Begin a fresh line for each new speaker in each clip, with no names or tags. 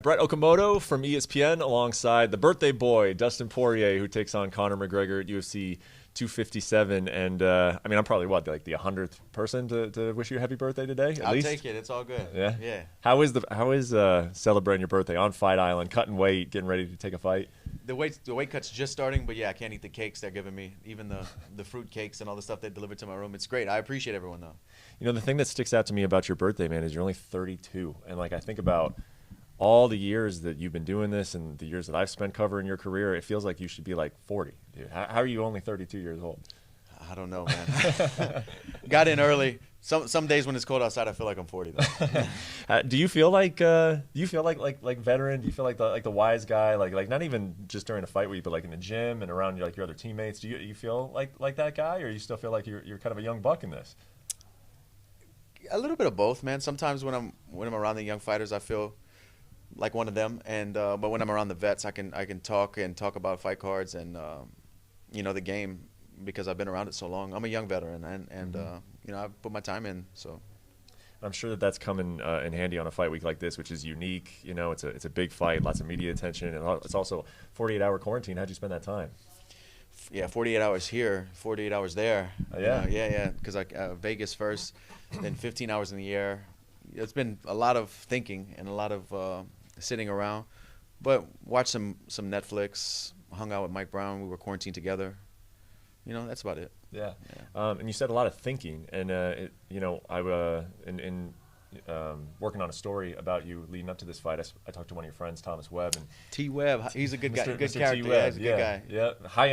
Brett Okamoto from ESPN alongside the birthday boy, Dustin Poirier, who takes on Conor McGregor at UFC 257. And, I'm probably, like the 100th person to wish you a happy birthday today, at
I'll
least?
take it. It's all good.
Yeah?
Yeah.
How is celebrating your birthday on Fight Island, cutting weight, getting ready to take a fight?
The weight cut's just starting, but yeah, I can't eat the cakes they're giving me, even the fruit cakes and all the stuff they delivered to my room. It's great. I appreciate everyone, though.
You know, the thing that sticks out to me about your birthday, man, is you're only 32. And, I think about all the years that you've been doing this and the years that I've spent covering your career, it feels like you should be like 40. Dude, how are you only 32 years old?
I don't know, man. Got in early. Some days when it's cold outside, I feel like I'm 40 though.
Do you feel like veteran? Do you feel like the wise guy? Like not even just during a fight week, but like in the gym and around your other teammates? Do you feel like that guy, or you still feel like you're kind of a young buck in this?
A little bit of both, man. Sometimes when I'm around the young fighters, I feel like one of them, and but when I'm around the vets, I can talk about fight cards and the game, because I've been around it so long. I'm a young veteran, and I put my time in. So
I'm sure that's coming in handy on a fight week like this, which is unique. You know, it's a big fight, lots of media attention, and it's also 48-hour quarantine. How'd you spend that time?
Yeah, 48 hours here, 48 hours there.
Yeah,
yeah. Because Vegas first, then 15 hours in the air. It's been a lot of thinking and a lot of sitting around, but watched some Netflix, hung out with Mike Brown. We were quarantined together. That's about it.
Yeah. And you said a lot of thinking, and working on a story about you leading up to this fight, I talked to one of your friends, Thomas Webb, and
T. Webb. He's a good guy, good
Mr.
character.
T. Webb.
Yeah, he's a good guy.
Yeah, high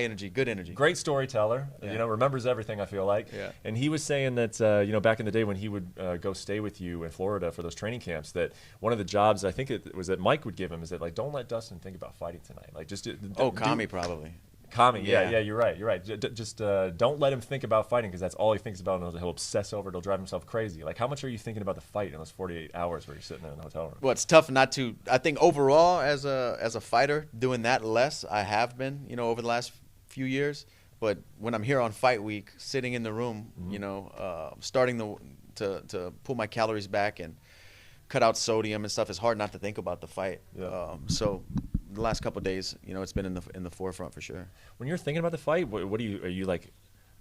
energy,
good energy.
great storyteller.
Yeah.
Remembers everything. I feel like.
Yeah.
And he was saying that back in the day when he would go stay with you in Florida for those training camps, that one of the jobs I think it was that Mike would give him is that don't let Dustin think about fighting tonight.
Kami probably.
Kami, yeah, you're right. Just don't let him think about fighting, because that's all he thinks about, and he'll obsess over it. He'll drive himself crazy. Like, how much are you thinking about the fight in those 48 hours where you're sitting there in the hotel room?
Well, it's tough not to. I think overall, as a fighter, doing that less, I have been, over the last few years. But when I'm here on fight week, sitting in the room, starting to pull my calories back and cut out sodium and stuff, it's hard not to think about the fight.
Yeah.
So the last couple of days, it's been in the forefront for sure.
When you're thinking about the fight, are you like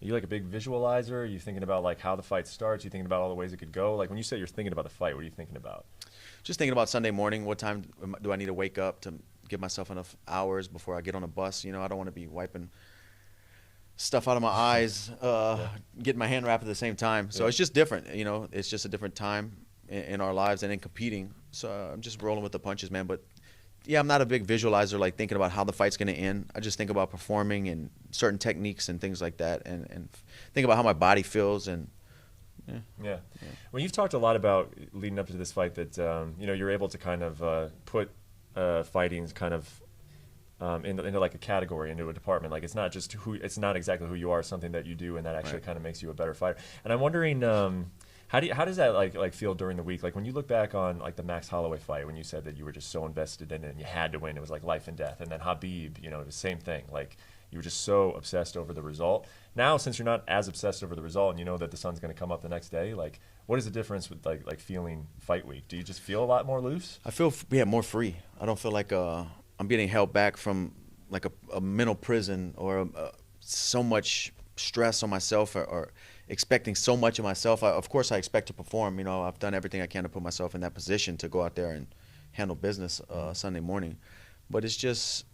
a big visualizer? Are you thinking about like how the fight starts? Are you thinking about all the ways it could go? Like when you say you're thinking about the fight, what are you thinking about?
Just thinking about Sunday morning. What time do I need to wake up to give myself enough hours before I get on a bus? I don't want to be wiping stuff out of my eyes, getting my hand wrapped at the same time. So it's just different. It's just a different time in our lives and in competing. So I'm just rolling with the punches, man. But yeah, I'm not a big visualizer, like thinking about how the fight's going to end. I just think about performing and certain techniques and things like that, and think about how my body feels. And
yeah. Well, you've talked a lot about leading up to this fight that you're able to kind of put fighting kind of into like a category, into a department. Like it's not exactly who you are, something that you do, and that actually kind of makes you a better fighter. And I'm wondering, how does that like feel during the week? Like when you look back on like the Max Holloway fight, when you said that you were just so invested in it and you had to win, it was like life and death. And then Khabib, the same thing. Like you were just so obsessed over the result. Now, since you're not as obsessed over the result and you know that the sun's going to come up the next day, like what is the difference with like feeling fight week? Do you just feel a lot more loose?
I feel more free. I don't feel like I'm getting held back from like a mental prison or so much stress on myself or expecting so much of myself. Of course, I expect to perform. I've done everything I can to put myself in that position to go out there and handle business Sunday morning. But it's just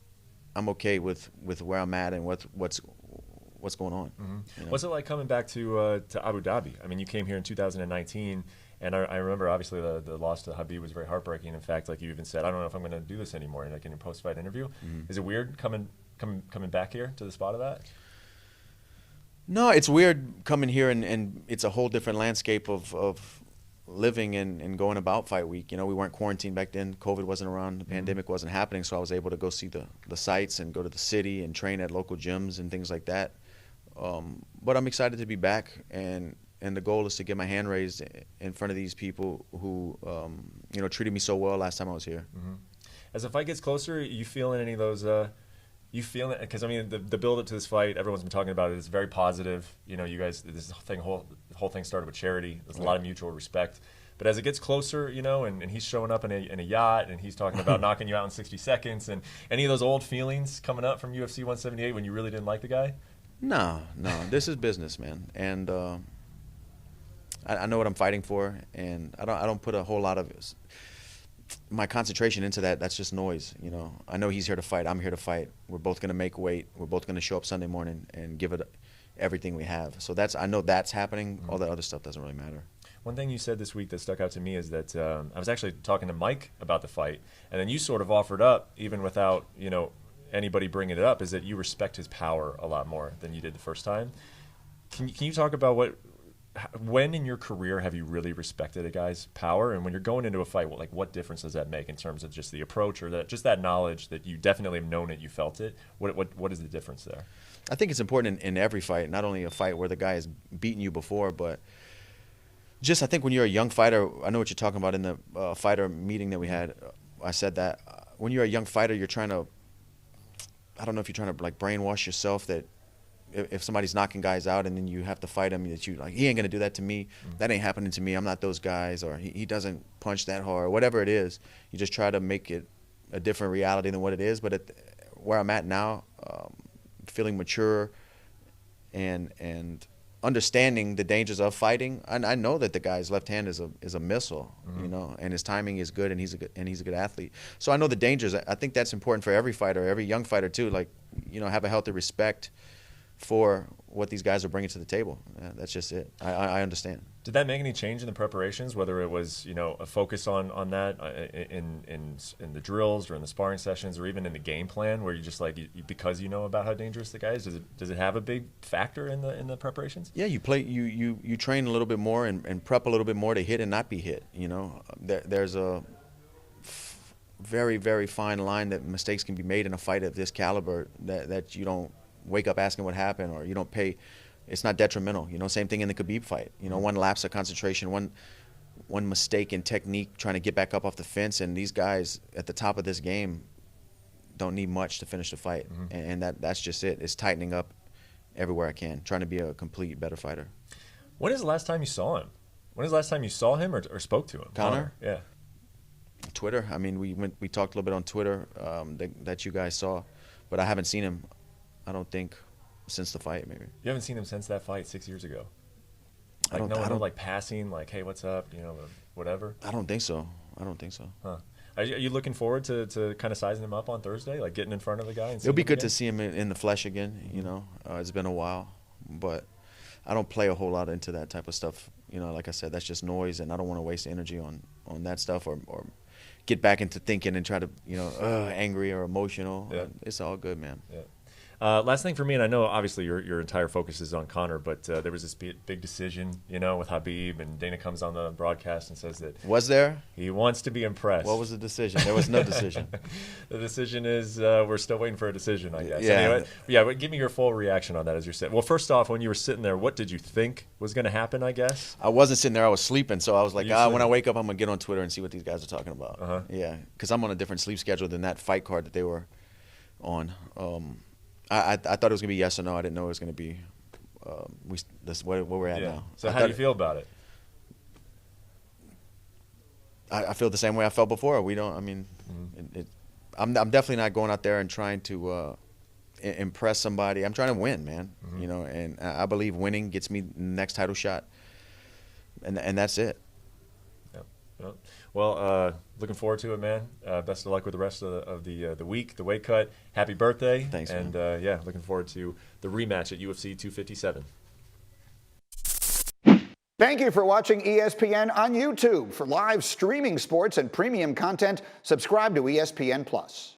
I'm okay with where I'm at and what's going on.
Mm-hmm. What's it like coming back to Abu Dhabi? I mean, you came here in 2019, and I remember obviously the loss to Khabib was very heartbreaking. In fact, like you even said, I don't know if I'm going to do this anymore. Like in your post-fight interview, Is it weird coming back here to the spot of that?
No, it's weird coming here, and it's a whole different landscape of living and going about fight week. We weren't quarantined back then. COVID wasn't around. The pandemic wasn't happening, so I was able to go see the sites and go to the city and train at local gyms and things like that. But I'm excited to be back, and the goal is to get my hand raised in front of these people who treated me so well last time I was here.
Mm-hmm. As the fight gets closer, are you feeling any of those You feel it? Because, I mean, the build-up to this fight, everyone's been talking about it. It's very positive. You guys, this whole thing started with charity. There's a lot of mutual respect But as it gets closer, and he's showing up in a yacht, and he's talking about knocking you out in 60 seconds, and any of those old feelings coming up from UFC 178 when you really didn't like the guy?
No. This is business, man, and I know what I'm fighting for, and I don't put a whole lot of my concentration into that. That's just noise, I know he's here to fight. I'm here to fight. We're both going to make weight. We're both going to show up Sunday morning and give it everything we have. So I know that's happening. All that other stuff doesn't really matter.
One thing you said this week that stuck out to me is that I was actually talking to Mike about the fight, and then you sort of offered up, even without anybody bringing it up, is that you respect his power a lot more than you did the first time. Can you talk about when in your career have you really respected a guy's power, and when you're going into a fight, what difference does that make in terms of just the approach, or that knowledge that you definitely have known it, you felt it? What is the difference there?
I think it's important in every fight, not only a fight where the guy has beaten you before, but I think when you're a young fighter, I know what you're talking about in the fighter meeting that we had. I said that when you're a young fighter, you're trying to, I don't know if you're trying to brainwash yourself that if somebody's knocking guys out and then you have to fight him, that he ain't gonna do that to me. That ain't happening to me. I'm not those guys, or he doesn't punch that hard, or whatever it is. You just try to make it a different reality than what it is. But where I'm at now, feeling mature and understanding the dangers of fighting, I know that the guy's left hand is a missile, and his timing is good, and he's a good athlete. So I know the dangers. I think that's important for every fighter, every young fighter too. Have a healthy respect for what these guys are bringing to the table. That's just it. I understand.
Did that make any change in the preparations, whether it was a focus on that in the drills or in the sparring sessions, or even in the game plan, where you just because you know about how dangerous the guy is? Does it have a big factor in the preparations?
Yeah, you train a little bit more and prep a little bit more to hit and not be hit. There's a very, very fine line that mistakes can be made in a fight of this caliber that you don't wake up asking what happened, or you don't pay. It's not detrimental. Same thing in the Khabib fight. One lapse of concentration, one mistake in technique, trying to get back up off the fence, and these guys at the top of this game don't need much to finish the fight. And that's just it. It's tightening up everywhere I can, trying to be a complete better fighter.
When is the last time you saw him? When is the last time you saw him or spoke to him?
Conor?
Yeah.
Twitter. I mean, we talked a little bit on Twitter that you guys saw, but I haven't seen him, I don't think, since the fight. Maybe
you haven't seen him since that fight 6 years ago.
I don't
passing, hey, what's up, whatever.
I don't think so.
Huh? Are you looking forward to kind of sizing him up on Thursday, getting in front of the guy?
It'll be good to see him in the flesh again. It's been a while, but I don't play a whole lot into that type of stuff. Like I said, that's just noise, and I don't want to waste energy on that stuff or get back into thinking and try to angry or emotional.
Yeah.
It's all good, man.
Yeah. Last thing for me, and I know obviously your entire focus is on Conor, but there was this big decision, with Khabib, and Dana comes on the broadcast and says that he wants to be impressed.
What was the decision? There was no decision.
The decision is we're still waiting for a decision, I guess.
Yeah.
But give me your full reaction on that as you're sitting. Well, first off, when you were sitting there, what did you think was going to happen, I guess?
I wasn't sitting there. I was sleeping, so I was like, when I wake up, I'm going to get on Twitter and see what these guys are talking about.
Uh-huh.
Yeah, because I'm on a different sleep schedule than that fight card that they were on. I thought it was going to be yes or no. I didn't know it was going to be where we're at now.
So how do you feel about it?
I feel the same way I felt before. We don't. I mean, I'm definitely not going out there and trying to impress somebody. I'm trying to win, man. And I believe winning gets me the next title shot, and that's it.
Yeah. Well, looking forward to it, man. Best of luck with the rest of the week, the weight cut. Happy birthday.
Thanks,
and looking forward to the rematch at UFC 257.
Thank you for watching ESPN on YouTube. For live streaming sports and premium content, subscribe to ESPN+.